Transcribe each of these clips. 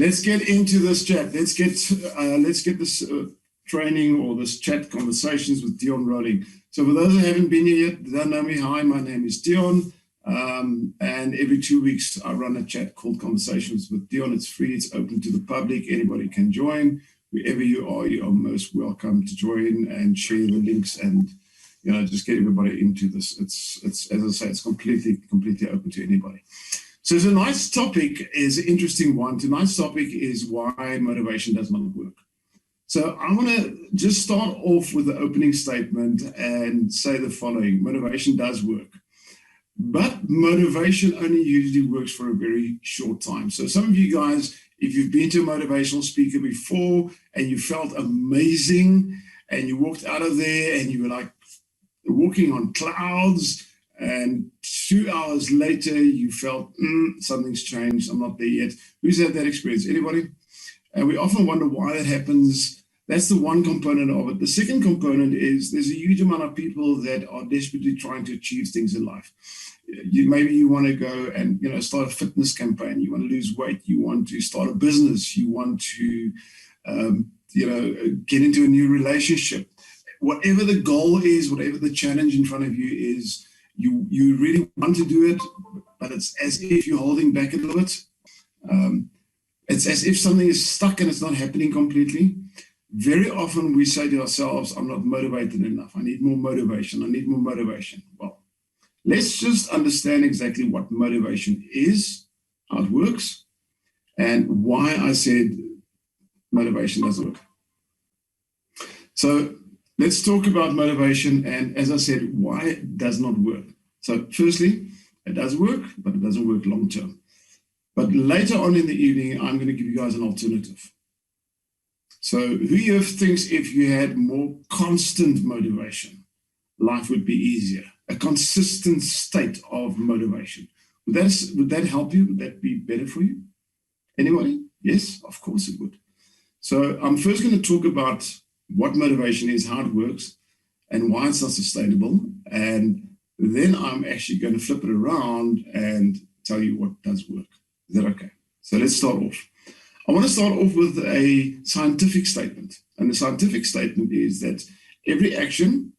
let's get into this chat. Let's get this training or this chat conversations with Dion rolling. So for those who haven't been here yet, don't know me, hi, my name is Dion. And every 2 weeks, I run a chat called Conversations with Dion. It's free, it's open to the public. Anybody can join. Wherever you are most welcome to join and share the links and, just get everybody into this. It's as I say, it's completely open to anybody. So tonight's topic is an interesting one. Tonight's topic is why motivation does not work. So I want to just start off with the opening statement and say the following. Motivation does work. But motivation only usually works for a very short time. So some of you guys, if you've been to a motivational speaker before and you felt amazing and you walked out of there and you were like walking on clouds, and 2 hours later you felt, something's changed, I'm not there yet. Who's had that experience? Anybody? And we often wonder why that happens. That's the one component of it. The second component is there's a huge amount of people that are desperately trying to achieve things in life. Maybe you want to go and start a fitness campaign. You want to lose weight. You want to start a business. You want to get into a new relationship. Whatever the goal is, whatever the challenge in front of you is, you really want to do it, but it's as if you're holding back a little bit. It's as if something is stuck and it's not happening completely. Very often we say to ourselves, I'm not motivated enough. I need more motivation. I need more motivation. Well, let's just understand exactly what motivation is, how it works, and why I said motivation doesn't work. So let's talk about motivation and, as I said, why it does not work. So firstly, it does work, but it doesn't work long term. But later on in the evening, I'm going to give you guys an alternative. So who here thinks if you had more constant motivation, life would be easier? A consistent state of motivation. Would that help you? Would that be better for you? Anybody? Yes, of course it would. So I'm first going to talk about what motivation is, how it works, and why it's not sustainable. And then I'm actually going to flip it around and tell you what does work. Is that okay? So let's start off. I want to start off with a scientific statement. And the scientific statement is that every action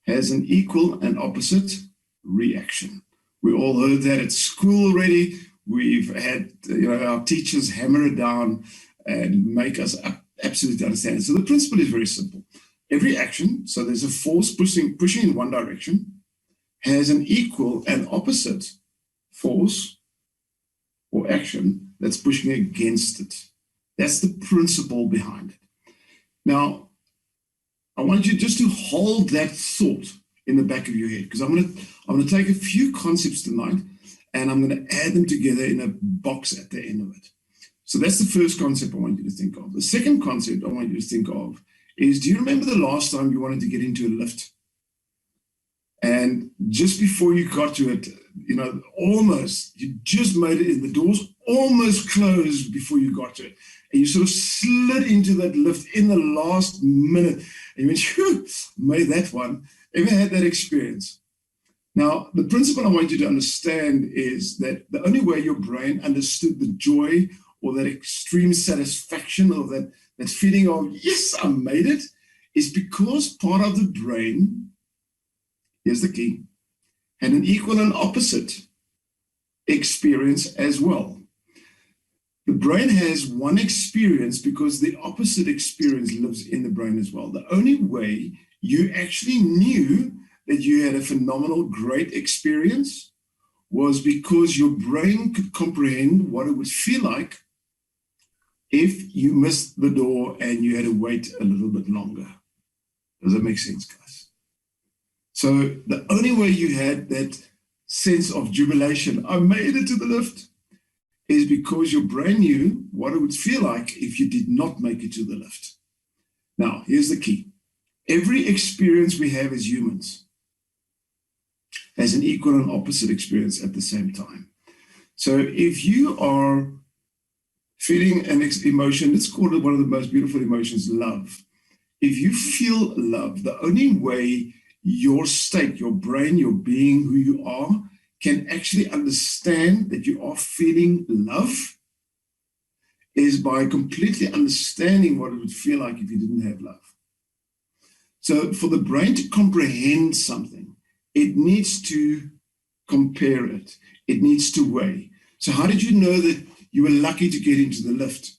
has an equal and opposite reaction. We all heard that at school already. We've had our teachers hammer it down and make us absolutely understand it. So the principle is very simple. Every action, so there's a force pushing in one direction, has an equal and opposite force or action that's pushing against it. That's the principle behind it. Now, I want you just to hold that thought in the back of your head, because I'm going to take a few concepts tonight and I'm going to add them together in a box at the end of it. So that's the first concept I want you to think of. The second concept I want you to think of is, do you remember the last time you wanted to get into a lift? And just before you got to it, almost, you just made it in. The doors almost closed before you got to it. And you sort of slid into that lift in the last minute. And you went, phew, made that one. Ever had that experience? Now, the principle I want you to understand is that the only way your brain understood the joy or that extreme satisfaction or that feeling of, yes, I made it, is because part of the brain, here's the key, had an equal and opposite experience as well. The brain has one experience because the opposite experience lives in the brain as well. The only way you actually knew that you had a phenomenal, great experience was because your brain could comprehend what it would feel like if you missed the door and you had to wait a little bit longer. Does that make sense, guys? So the only way you had that sense of jubilation, I made it to the lift, is because your brain knew what it would feel like if you did not make it to the lift. Now, here's the key. Every experience we have as humans has an equal and opposite experience at the same time. So if you are feeling an emotion, let's call it one of the most beautiful emotions, love. If you feel love, the only way your state, your brain, your being, who you are, can actually understand that you are feeling love is by completely understanding what it would feel like if you didn't have love. So for the brain to comprehend something, it needs to compare it. It needs to weigh. So how did you know that you were lucky to get into the lift?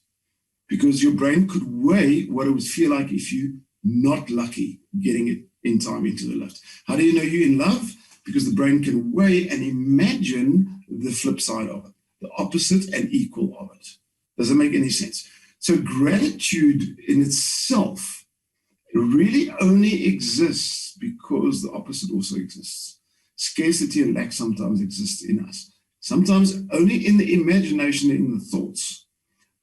Because your brain could weigh what it would feel like if you're not lucky getting it in time into the lift. How do you know you're in love? Because the brain can weigh and imagine the flip side of it, the opposite and equal of it. Does it make any sense? So gratitude in itself really only exists because the opposite also exists. Scarcity and lack sometimes exist in us. Sometimes only in the imagination and in the thoughts,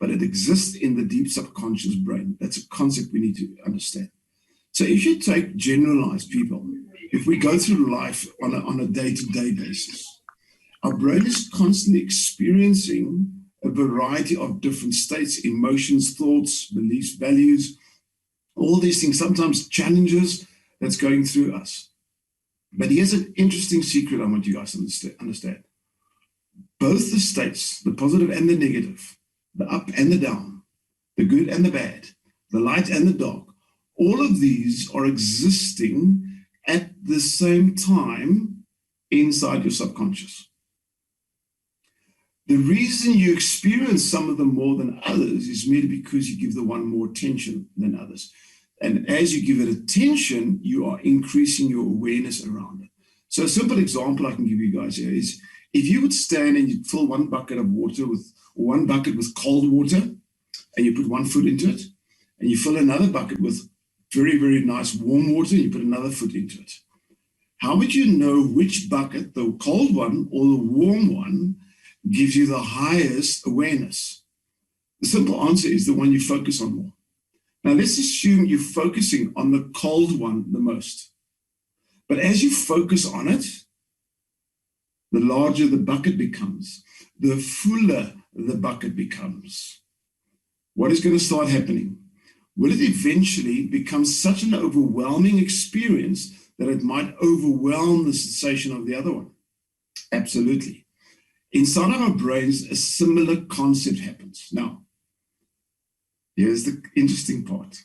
but it exists in the deep subconscious brain. That's a concept we need to understand. So if you take generalized people, if we go through life on a day-to-day basis, our brain is constantly experiencing a variety of different states, emotions, thoughts, beliefs, values, all these things, sometimes challenges that's going through us. But here's an interesting secret I want you guys to understand. Both the states, the positive and the negative, the up and the down, the good and the bad, the light and the dark, all of these are existing at the same time inside your subconscious. The reason you experience some of them more than others is merely because you give the one more attention than others. And as you give it attention, you are increasing your awareness around it. So a simple example I can give you guys here is if you would stand and you'd fill one bucket of water with one bucket with cold water, and you put one foot into it, and you fill another bucket with very, very nice warm water, and you put another foot into it. How would you know which bucket, the cold one or the warm one, gives you the highest awareness? The simple answer is the one you focus on more. Now, let's assume you're focusing on the cold one the most. But as you focus on it, the larger the bucket becomes, the fuller the bucket becomes. What is going to start happening? Will it eventually become such an overwhelming experience that it might overwhelm the sensation of the other one? Absolutely. Inside of our brains, a similar concept happens. Now, here's the interesting part.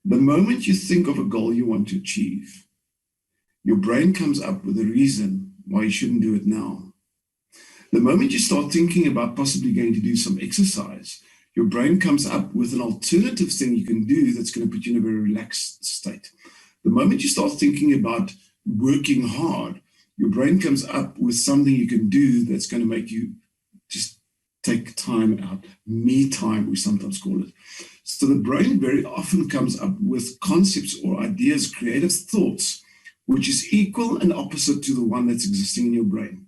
The moment you think of a goal you want to achieve, your brain comes up with a reason why you shouldn't do it now. The moment you start thinking about possibly going to do some exercise, your brain comes up with an alternative thing you can do that's going to put you in a very relaxed state. The moment you start thinking about working hard, your brain comes up with something you can do that's going to make you just take time out, me time, we sometimes call it. So the brain very often comes up with concepts or ideas, creative thoughts, which is equal and opposite to the one that's existing in your brain.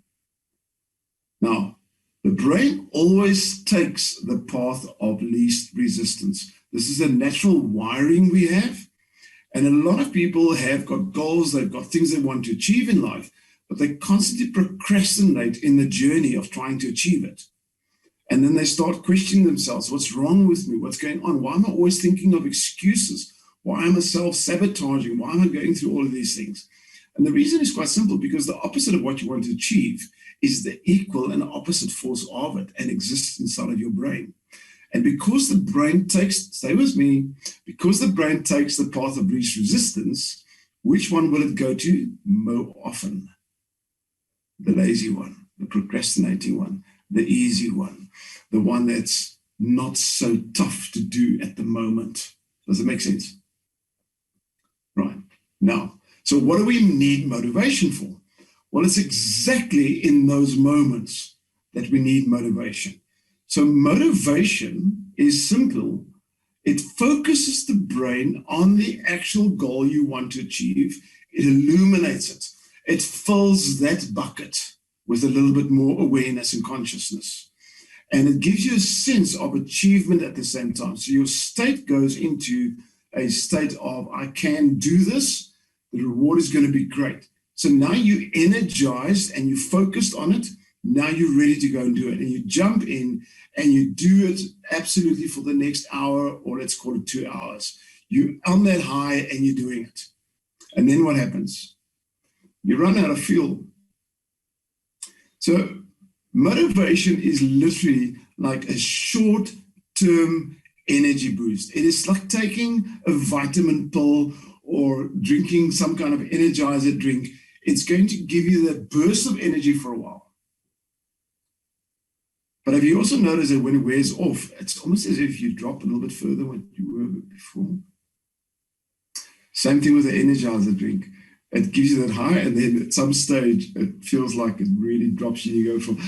Now, the brain always takes the path of least resistance. This is a natural wiring we have. And a lot of people have got goals, they've got things they want to achieve in life, but they constantly procrastinate in the journey of trying to achieve it. And then they start questioning themselves, what's wrong with me? What's going on? Why am I always thinking of excuses? Why am I self-sabotaging? Why am I going through all of these things? And the reason is quite simple, because the opposite of what you want to achieve is the equal and opposite force of it and exists inside of your brain. And because the brain takes, stay with me, because the brain takes the path of least resistance, which one will it go to more often? The lazy one, the procrastinating one, the easy one, the one that's not so tough to do at the moment. Does it make sense? Right. Now, so what do we need motivation for? Well, it's exactly in those moments that we need motivation. So motivation is simple. It focuses the brain on the actual goal you want to achieve. It illuminates it. It fills that bucket with a little bit more awareness and consciousness. And it gives you a sense of achievement at the same time. So your state goes into a state of, I can do this. The reward is going to be great. So now you're energized and you're focused on it. Now you're ready to go and do it. And you jump in and you do it absolutely for the next hour, or let's call it 2 hours. You're on that high and you're doing it. And then what happens? You run out of fuel. So Motivation is literally like a short-term energy boost. It is like taking a vitamin pill or drinking some kind of energizer drink. It's going to give you that burst of energy for a while. But have you also noticed that when it wears off, it's almost as if you drop a little bit further than you were before? Same thing with the energizer drink. It gives you that high, and then at some stage, it feels like it really drops you. You go from,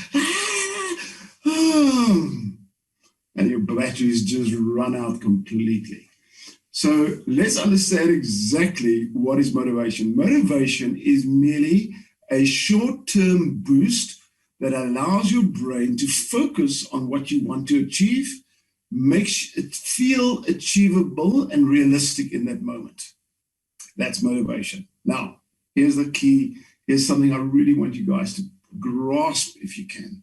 and your batteries just run out completely. So let's understand exactly what is motivation. Motivation is merely a short-term boost that allows your brain to focus on what you want to achieve, makes it feel achievable and realistic in that moment. That's motivation. Now, here's the key. Here's something I really want you guys to grasp if you can.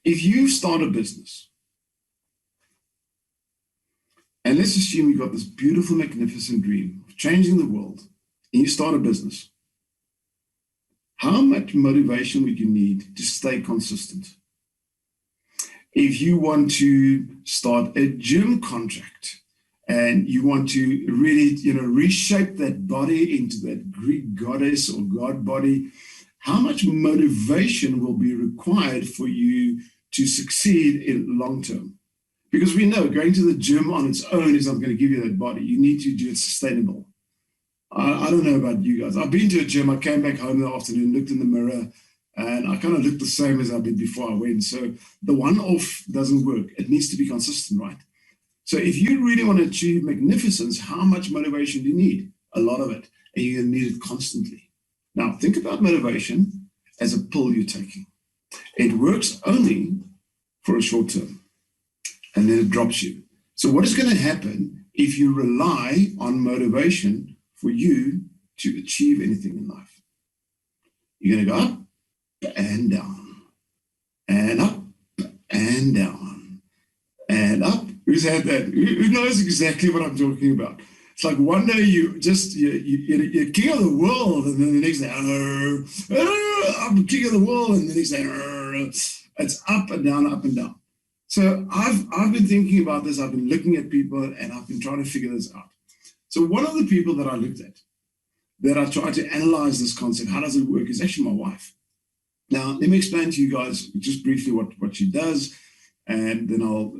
If you start a business, and let's assume you've got this beautiful, magnificent dream of changing the world, and you start a business, how much motivation would you need to stay consistent? If you want to start a gym contract and you want to really, reshape that body into that Greek goddess or god body, how much motivation will be required for you to succeed in long term? Because we know going to the gym on its own is not going to give you that body. You need to do it sustainable. I don't know about you guys. I've been to a gym. I came back home in the afternoon, looked in the mirror, and I kind of looked the same as I did before I went. So the one-off doesn't work. It needs to be consistent, right? So if you really want to achieve magnificence, how much motivation do you need? A lot of it. And you're going to need it constantly. Now, think about motivation as a pill you're taking. It works only for a short term, and then it drops you. So what is going to happen if you rely on motivation for you to achieve anything in life? You're going to go up and down, and up and down, and up. Who's had that? Who knows exactly what I'm talking about? It's like one day you're king of the world, and then the next day, I'm king of the world, and the next day, it's up and down, up and down. So I've been thinking about this. I've been looking at people, and I've been trying to figure this out. So one of the people that I looked at, that I tried to analyze this concept, how does it work, is actually my wife. Now, let me explain to you guys just briefly what she does, and then I'll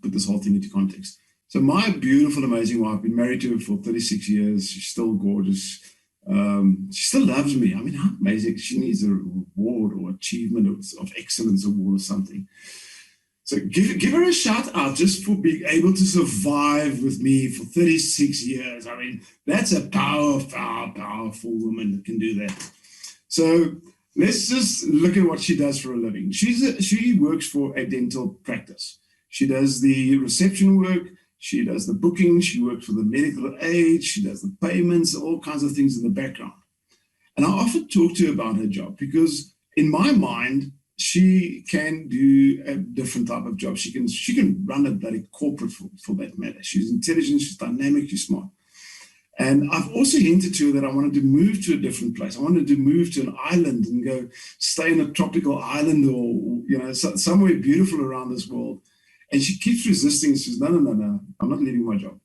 put this whole thing into context. So my beautiful, amazing wife, I've been married to her for 36 years. She's still gorgeous. She still loves me. I mean, how amazing. She needs a reward or achievement of excellence award or something. So give her a shout out just for being able to survive with me for 36 years. I mean, that's a powerful woman that can do that. So let's just look at what she does for a living. She works for a dental practice. She does the reception work. She does the booking. She works for the medical aid. She does the payments, all kinds of things in the background. And I often talk to her about her job because in my mind, she can do a different type of job. She can run a bloody corporate for that matter. She's intelligent, she's dynamic, she's smart. And I've also hinted to her that I wanted to move to a different place. I wanted to move to an island and go stay in a tropical island or somewhere beautiful around this world. And she keeps resisting and says, no, I'm not leaving my job.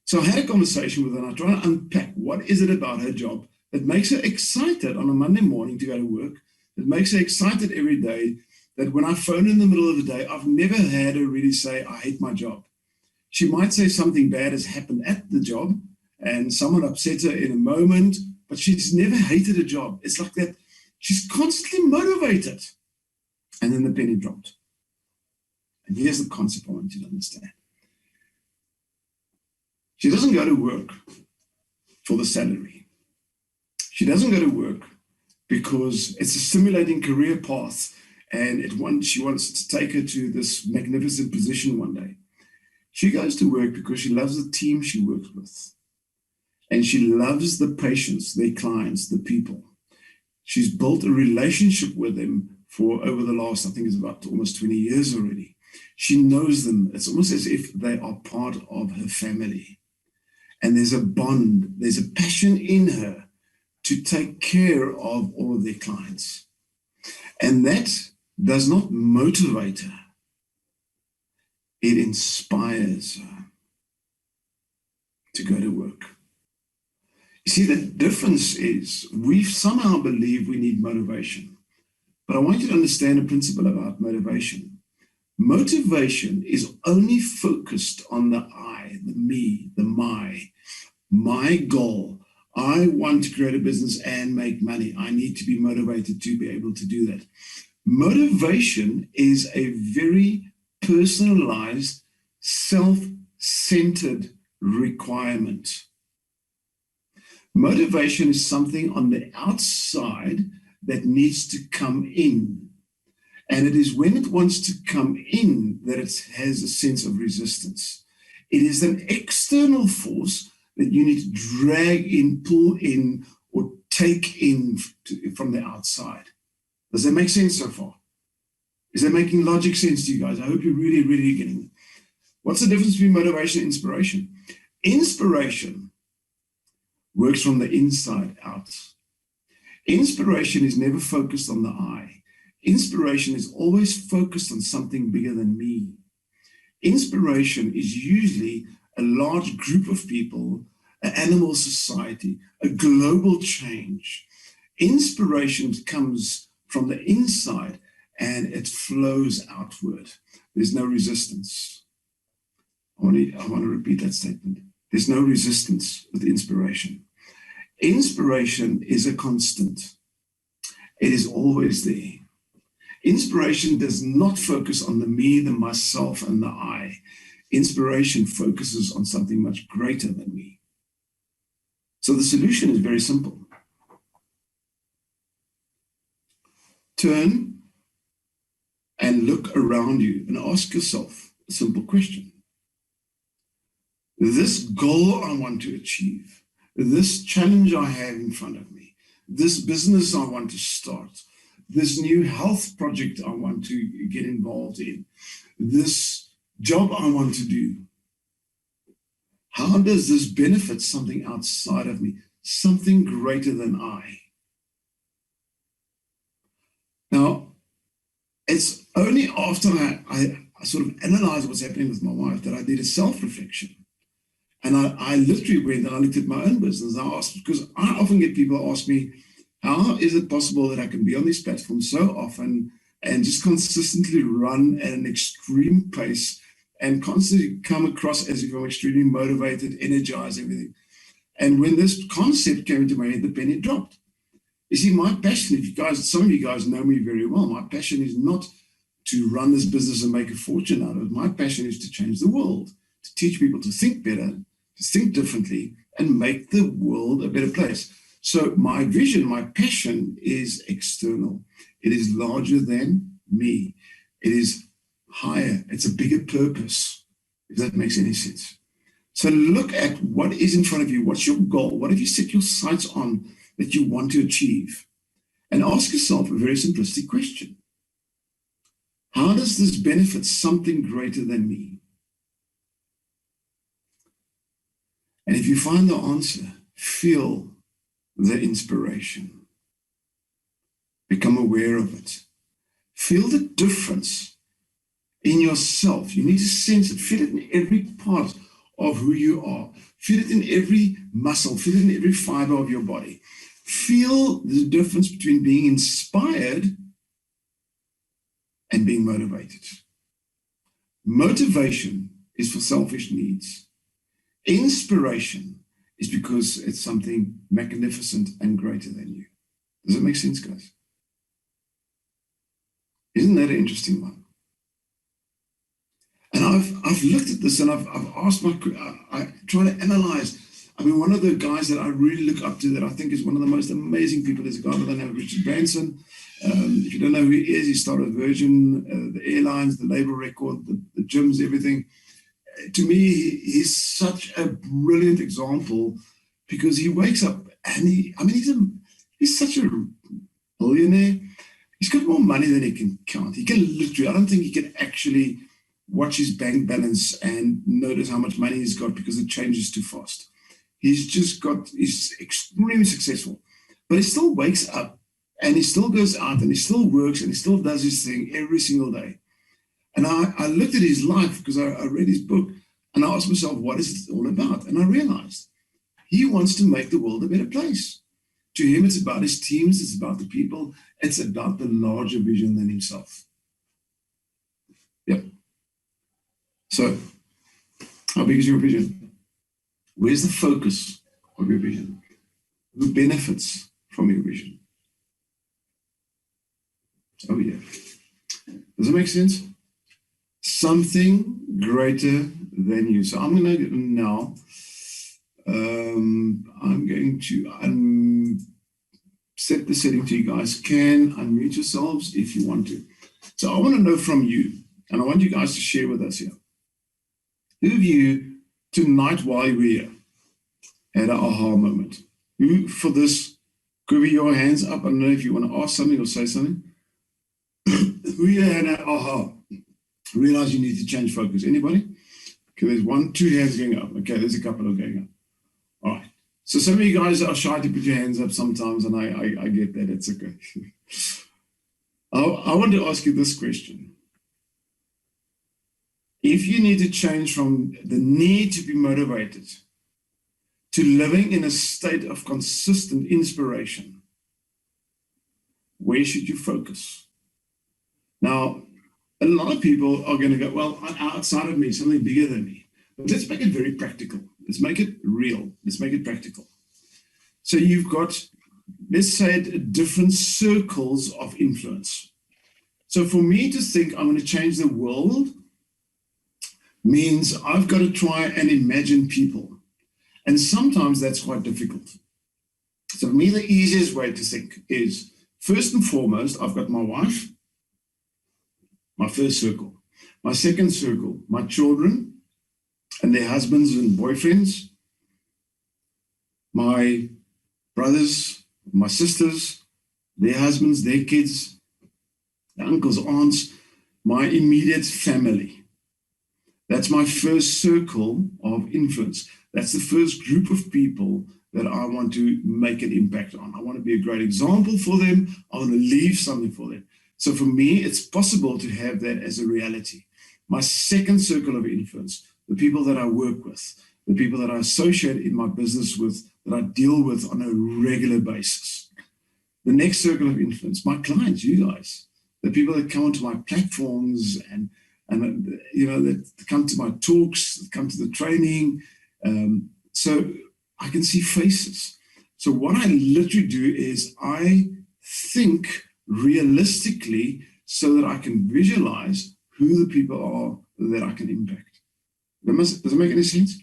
So I had a conversation with her and I try to unpack what is it about her job that makes her excited on a Monday morning to go to work. It makes her excited every day, that when I phone in the middle of the day, I've never had her really say, I hate my job. She might say something bad has happened at the job and someone upset her in a moment, but she's never hated a job. It's like that. She's constantly motivated. And then the penny dropped. And here's the concept I want you to understand. She doesn't go to work for the salary. She doesn't go to work because it's a stimulating career path and she wants to take her to this magnificent position one day. She goes to work because she loves the team she works with. And she loves the patients, their clients, the people. She's built a relationship with them for over the last, I think it's about almost 20 years already. She knows them. It's almost as if they are part of her family. And there's a bond, there's a passion in her to take care of all of their clients. And that does not motivate her. It inspires her to go to work. You see, the difference is we somehow believe we need motivation. But I want you to understand a principle about motivation. Motivation is only focused on the I, the me, the my goal. I want to create a business and make money. I need to be motivated to be able to do that. Motivation is a very personalized, self-centered requirement. Motivation is something on the outside that needs to come in. And it is when it wants to come in that it has a sense of resistance. It is an external force that you need to drag in, pull in, or take in from the outside. Does that make sense so far? Is that making logic sense to you guys? I hope you're really, really getting it. What's the difference between motivation and inspiration? Inspiration works from the inside out. Inspiration is never focused on the I. Inspiration is always focused on something bigger than me. Inspiration is usually a large group of people, an animal society, a global change. Inspiration comes from the inside and it flows outward. There's no resistance. I want to repeat that statement. There's no resistance with inspiration. Inspiration is a constant. It is always there. Inspiration does not focus on the me, the myself, and the I. Inspiration focuses on something much greater than me. So the solution is very simple. Turn and look around you and ask yourself a simple question. This goal I want to achieve, this challenge I have in front of me, this business I want to start, this new health project I want to get involved in, this job I want to do, how does this benefit something outside of me, something greater than I? Now, it's only after I sort of analyzed what's happening with my wife that I did a self-reflection. And I literally went and I looked at my own business. I asked, because I often get people ask me, how is it possible that I can be on this platform so often and just consistently run at an extreme pace and constantly come across as if I'm extremely motivated, energized, everything. And when this concept came into my head, the penny dropped. You see, my passion, if you guys, some of you guys know me very well, my passion is not to run this business and make a fortune out of it. My passion is to change the world, to teach people to think better, to think differently, and make the world a better place. So my vision, my passion is external. It is larger than me. It is higher. It's a bigger purpose, if that makes any sense. So look at what is in front of you. What's your goal? What have you set your sights on that you want to achieve? And ask yourself a very simplistic question. How does this benefit something greater than me? And if you find the answer, feel the inspiration. Become aware of it. Feel the difference in yourself. You need to sense it. Feel it in every part of who you are. Feel it in every muscle. Feel it in every fiber of your body. Feel the difference between being inspired and being motivated. Motivation is for selfish needs. Inspiration is because it's something magnificent and greater than you. Does that make sense, guys? Isn't that an interesting one? And I've looked at this and I've asked I try to analyze. I mean, one of the guys that I really look up to that I think is one of the most amazing people is a guy by the name of Richard Branson. If you don't know who he is, he started Virgin, the airlines, the labor record, the gyms, everything. To me, he's such a brilliant example because he wakes up and he's such a billionaire. He's got more money than he can count. He can literally, I don't think he can actually watch his bank balance and notice how much money he's got because it changes too fast. He's extremely successful, but he still wakes up And he still goes out and he still works and he still does his thing every single day. And I looked at his life because I read his book and I asked myself, what is it all about? And I realized he wants to make the world a better place. To him, it's about his teams, it's about the people, it's about the larger vision than himself. Yep. So, how big is your vision? Where's the focus of your vision? Who benefits from your vision? Oh, yeah. Does it make sense? Something greater than you. So I'm going to now, I'm going to set the setting to you guys. Can unmute yourselves if you want to. So I want to know from you, and I want you guys to share with us here. Who of you tonight while you were here had an aha moment? Who for this, could be your hands up. I don't know if you want to ask something or say something. Who here had an aha? Realize you need to change focus. Anybody? Okay, there's 1, 2 hands going up. Okay, there's a couple of going up. All right. So some of you guys are shy to put your hands up sometimes, and I get that. It's okay. I want to ask you this question. If you need to change from the need to be motivated to living in a state of consistent inspiration, where should you focus? Now, a lot of people are going to go, well, outside of me, something bigger than me. But let's make it very practical. Let's make it real. Let's make it practical. So you've got, let's say, different circles of influence. So for me to think I'm going to change the world means I've got to try and imagine people. And sometimes that's quite difficult. So for me, the easiest way to think is, first and foremost, I've got my wife, my first circle. My second circle, my children and their husbands and boyfriends, my brothers, my sisters, their husbands, their kids, their uncles, aunts, my immediate family. That's my first circle of influence. That's the first group of people that I want to make an impact on. I want to be a great example for them. I want to leave something for them. So for me, it's possible to have that as a reality. My second circle of influence, the people that I work with, the people that I associate in my business with, that I deal with on a regular basis. The next circle of influence, my clients, you guys, the people that come onto my platforms and you know, that come to my talks, that come to the training. So I can see faces. So what I literally do is I think realistically so that I can visualize who the people are that I can impact. Does it make any sense?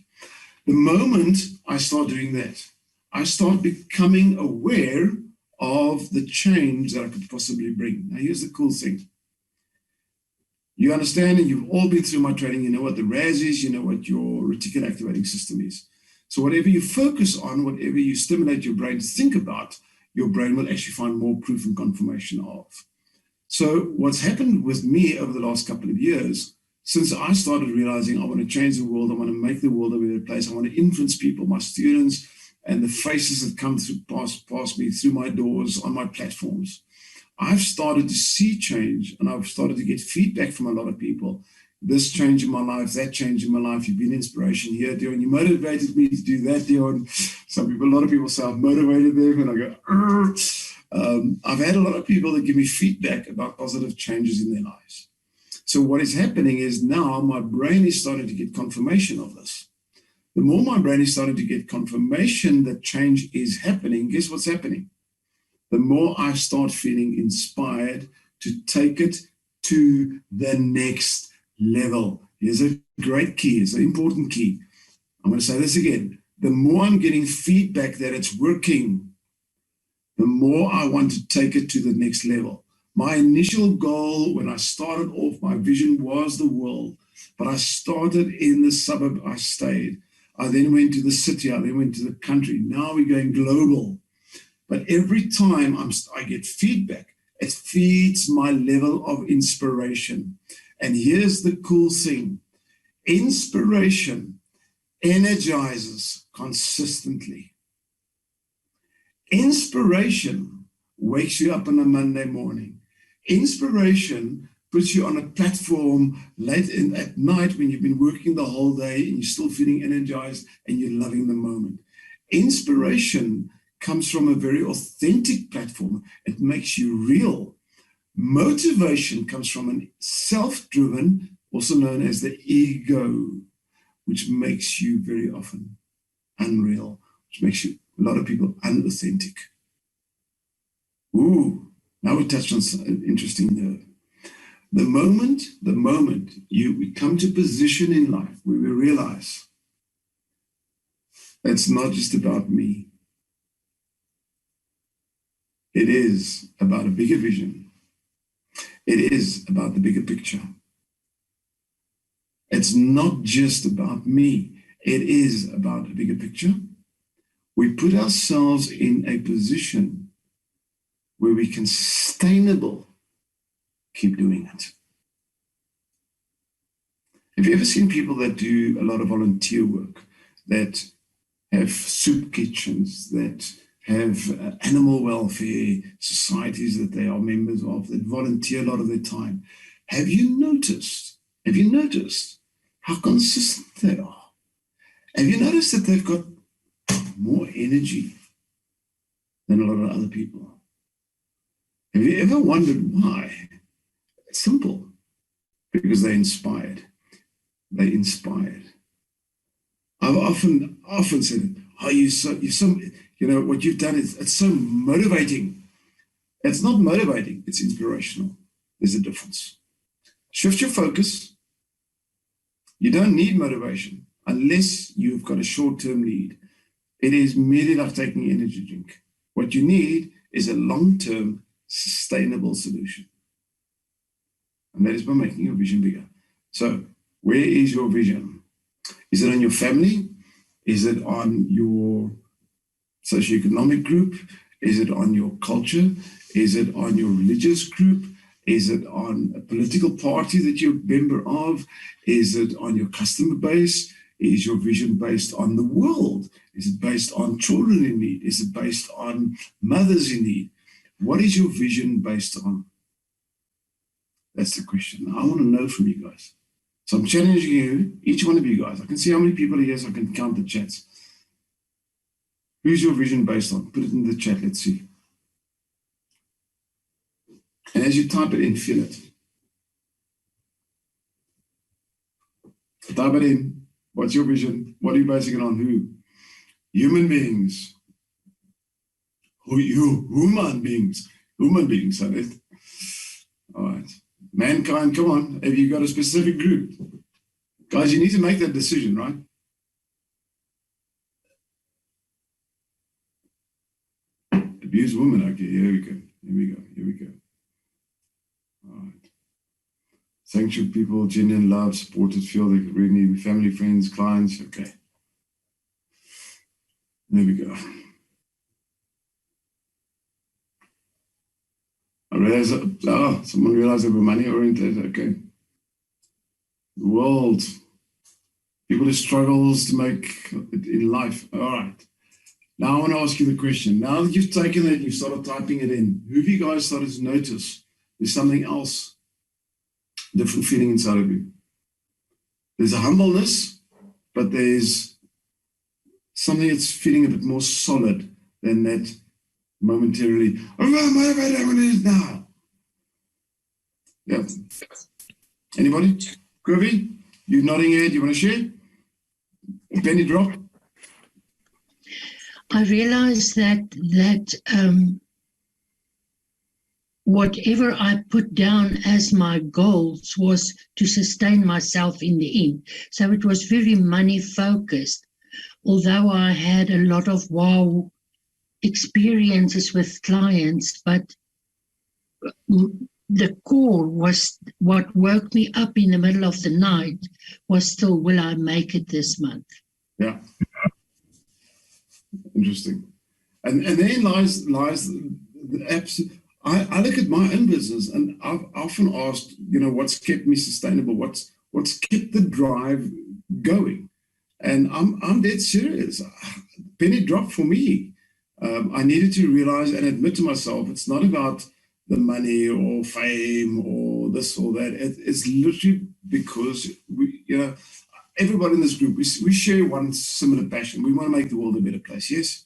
The moment I start doing that, I start becoming aware of the change that I could possibly bring. Now, here's the cool thing. You understand, and you've all been through my training, you know what the RAS is, you know what your reticular activating system is. So whatever you focus on, whatever you stimulate your brain to think about, your brain will actually find more proof and confirmation of. So what's happened with me over the last couple of years, since I started realizing I want to change the world, I want to make the world a better place, I want to influence people, my students, and the faces that come through past me through my doors on my platforms, I've started to see change, and I've started to get feedback from a lot of people. This change in my life, that change in my life, you've been inspiration here, Dion. You motivated me to do that, Dion. A lot of people say I've motivated them, and I go, I've had a lot of people that give me feedback about positive changes in their lives. So what is happening is now my brain is starting to get confirmation of this. The more my brain is starting to get confirmation that change is happening, guess what's happening? The more I start feeling inspired to take it to the next level. Here's a great key. It's an important key. I'm going to say this again. The more I'm getting feedback that it's working, the more I want to take it to the next level. My initial goal when I started off, my vision was the world, but I started in the suburb. I stayed. I then went to the city. I then went to the country. Now we're going global. But every time I get feedback, it feeds my level of inspiration. And here's the cool thing. Inspiration energizes consistently. Inspiration wakes you up on a Monday morning. Inspiration puts you on a platform late at night when you've been working the whole day and you're still feeling energized and you're loving the moment. Inspiration comes from a very authentic platform. It makes you real. Motivation comes from a self-driven, also known as the ego, which makes you very often unreal, which makes you, a lot of people, unauthentic. Ooh, now we touched on something interesting there. The moment we come to a position in life where we realize it's not just about me. It is about a bigger vision. It is about the bigger picture. It's not just about me. It is about a bigger picture. We put ourselves in a position where we can sustainable keep doing it. Have you ever seen people that do a lot of volunteer work, that have soup kitchens, that have animal welfare societies that they are members of, that volunteer a lot of their time? Have you noticed how consistent they are? Have you noticed that they've got more energy than a lot of other people? Have you ever wondered why? It's simple. Because they're inspired. They're inspired. I've often said, you're so, what you've done it's so motivating. It's not motivating, it's inspirational. There's a difference. Shift your focus. You don't need motivation unless you've got a short-term need. It is merely like taking an energy drink. What you need is a long-term, sustainable solution. And that is by making your vision bigger. So, where is your vision? Is it on your family? Is it on your socioeconomic group? Is it on your culture? Is it on your religious group? Is it on a political party that you're a member of? Is it on your customer base? Is your vision based on the world? Is it based on children in need? Is it based on mothers in need? What is your vision based on? That's the question. I want to know from you guys. So I'm challenging you, each one of you guys. I can see how many people are here, so I can count the chats. Who's your vision based on? Put it in the chat, let's see. And as you type it in, feel it. Type it in. What's your vision? What are you basing it on? Who? Human beings. Human beings. Human beings, said it. All right. Mankind, come on. Have you got a specific group? Guys, you need to make that decision, right? Abuse women. Okay, here we go. All right. Sanctuary people, genuine love, supported, feel they really need family, friends, clients. Okay. There we go. I realize someone realized they were money oriented. Okay. The world. People who struggles to make it in life. All right. Now I want to ask you the question. Now that you've taken it, you've started typing it in, who have you guys started to notice there's something else, different feeling inside of you? There's a humbleness, but there's something that's feeling a bit more solid than that momentarily. I'm motivated, I'm going to do it now. Yeah. Anybody? Groovy? You nodding your head, you want to share? Bendy Draw? I realized that whatever I put down as my goals was to sustain myself in the end. So it was very money focused. Although I had a lot of wow experiences with clients, but the core was what woke me up in the middle of the night was still, will I make it this month? Yeah. Interesting. And then lies the absolute. I look at my own business and I've often asked, what's kept me sustainable? What's kept the drive going? And I'm dead serious. Penny dropped for me. I needed to realize and admit to myself, it's not about the money or fame or this or that. It's literally because everybody in this group, we share one similar passion. We want to make the world a better place, yes?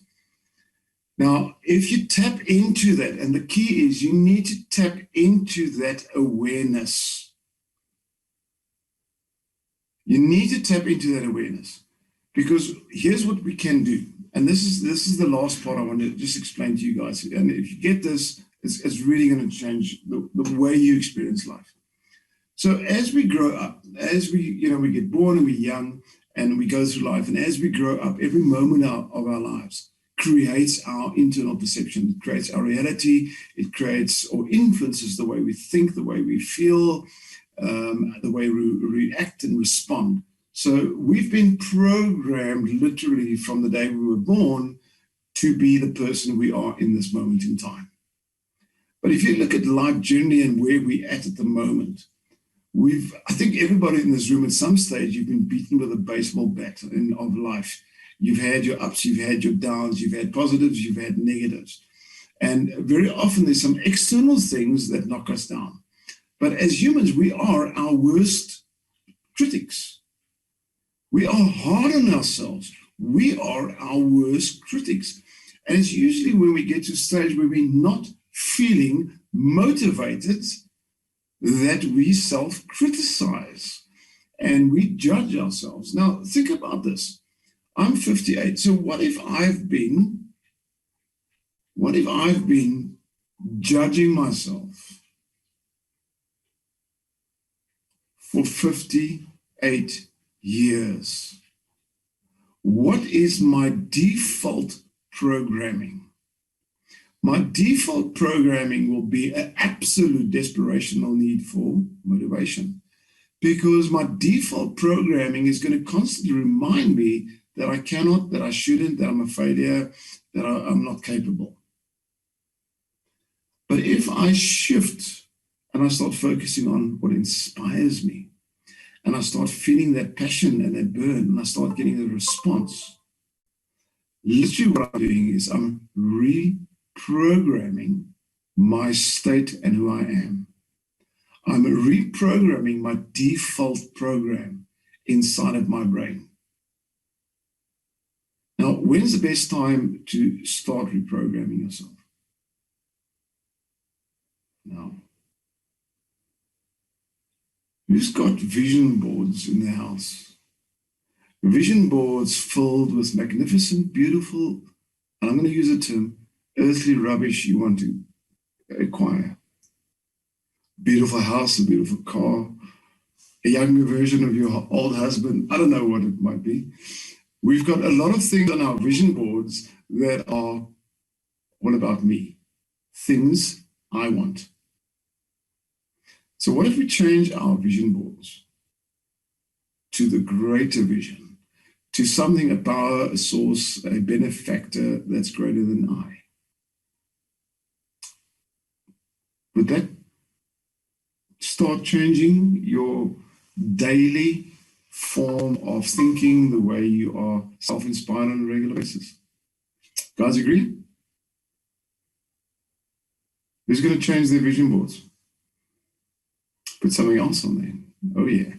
Now, if you tap into that, and the key is you need to tap into that awareness. You need to tap into that awareness, because here's what we can do. And this is the last part I want to just explain to you guys. And if you get this, it's really going to change the way you experience life. So as we grow up, as we get born and we're young and we go through life, and as we grow up, every moment of our lives creates our internal perception. It creates our reality. It creates or influences the way we think, the way we feel, the way we react and respond. So we've been programmed literally from the day we were born to be the person we are in this moment in time. But if you look at life journey and where we're at the moment, I think everybody in this room at some stage, you've been beaten with a baseball bat of life. You've had your ups, you've had your downs, you've had positives, you've had negatives. And very often there's some external things that knock us down. But as humans, we are our worst critics. We are hard on ourselves. We are our worst critics. And it's usually when we get to a stage where we're not feeling motivated that we self-criticize and we judge ourselves. Now, think about this. I'm 58. So what if I've been judging myself for 58 years? What is my default programming? My default programming will be an absolute desperational need for motivation, because my default programming is going to constantly remind me that I cannot, that I shouldn't, that I'm a failure, that I'm not capable. But if I shift and I start focusing on what inspires me, and I start feeling that passion and that burn, and I start getting a response, literally what I'm doing is I'm reprogramming my state and who I am. I'm reprogramming my default program inside of my brain. Now, when's the best time to start reprogramming yourself? Now, who's got vision boards in the house? Vision boards filled with magnificent, beautiful, and I'm going to use a term, earthly rubbish you want to acquire. Beautiful house, a beautiful car, a younger version of your old husband. I don't know what it might be. We've got a lot of things on our vision boards that are all about me, things I want. So what if we change our vision boards to the greater vision, to something, a power, a source, a benefactor that's greater than I? Would that start changing your daily form of thinking, the way you are self-inspired on a regular basis? Guys agree? Who's going to change their vision boards? Put something else on there. Oh yeah.